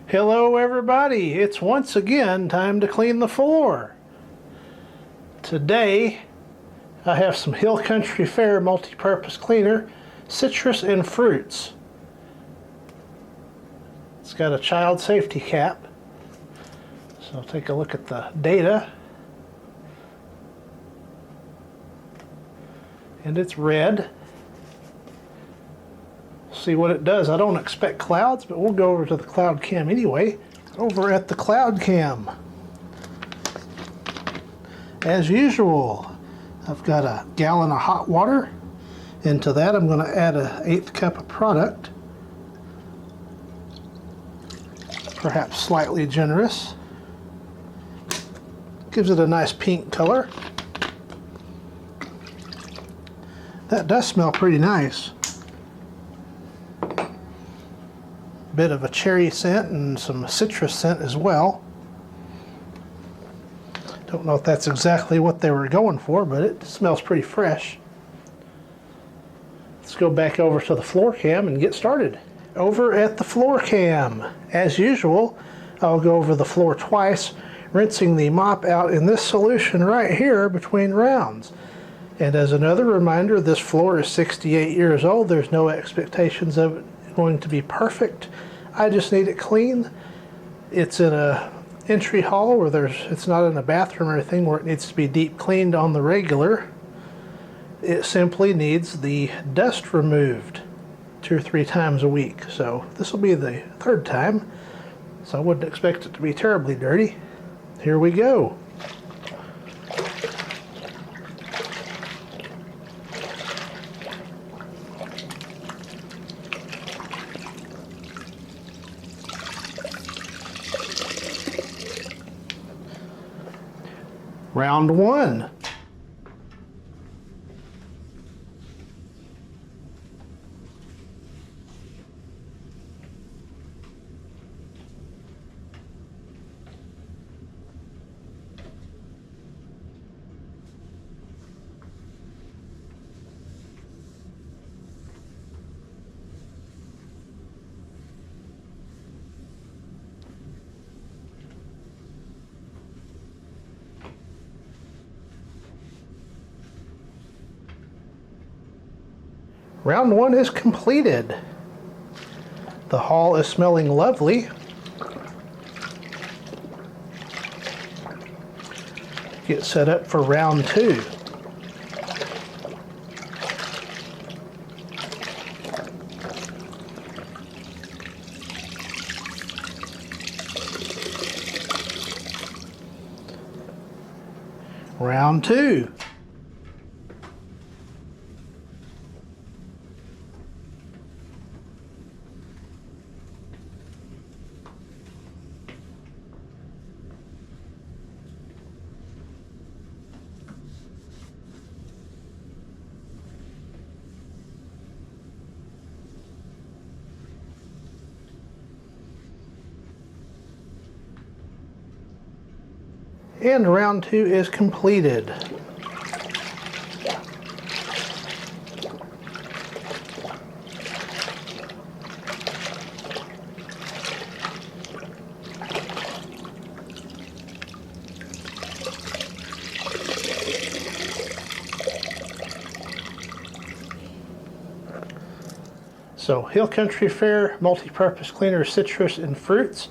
Hello everybody, it's once again time to clean the floor. Today I have some Hill Country Fair multi-purpose cleaner, citrus and fruits. It's got a child safety cap, so take a look at the data. And it's red. See what it does. I don't expect clouds, but we'll go over to the cloud cam anyway. Over at the cloud cam, as usual, I've got a gallon of hot water. Into that I'm going to add an 1/8 cup of product, perhaps slightly generous. Gives it a nice pink color. That does smell pretty nice. Bit of a cherry scent and some citrus scent as well. Don't know if that's exactly what they were going for, but it smells pretty fresh. Let's go back over to the floor cam and get started. Over at the floor cam, as usual, I'll go over the floor twice, rinsing the mop out in this solution right here between rounds. And as another reminder, this floor is 68 years old. There's no expectations of it going to be perfect. I just need it clean. It's in a entry hall where it's not in a bathroom or anything where it needs to be deep cleaned on the regular. It simply needs the dust removed 2 or 3 times a week. So this will be the 3rd time, so I wouldn't expect it to be terribly dirty. Here we go. Round 1. Round 1 is completed. The hall is smelling lovely. Get set up for round 2. Round 2. And round 2 is completed. So Hill Country Fair multi-purpose cleaner, citrus and fruits.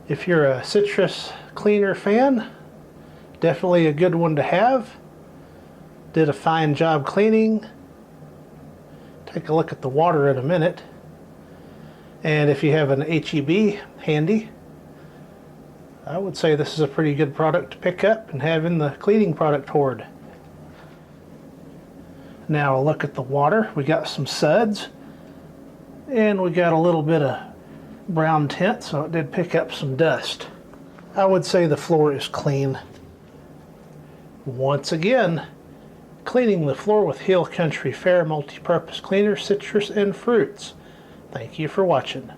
If you're a citrus cleaner fan, definitely a good one to have. Did a fine job cleaning. Take a look at the water in a minute. And if you have an HEB handy, I would say this is a pretty good product to pick up and have in the cleaning product hoard. Now a look at the water. We got some suds and we got a little bit of brown tint, so it did pick up some dust. I would say the floor is clean. Once again, cleaning the floor with Hill Country Fair multi-purpose cleaner, citrus and fruits. Thank you for watching.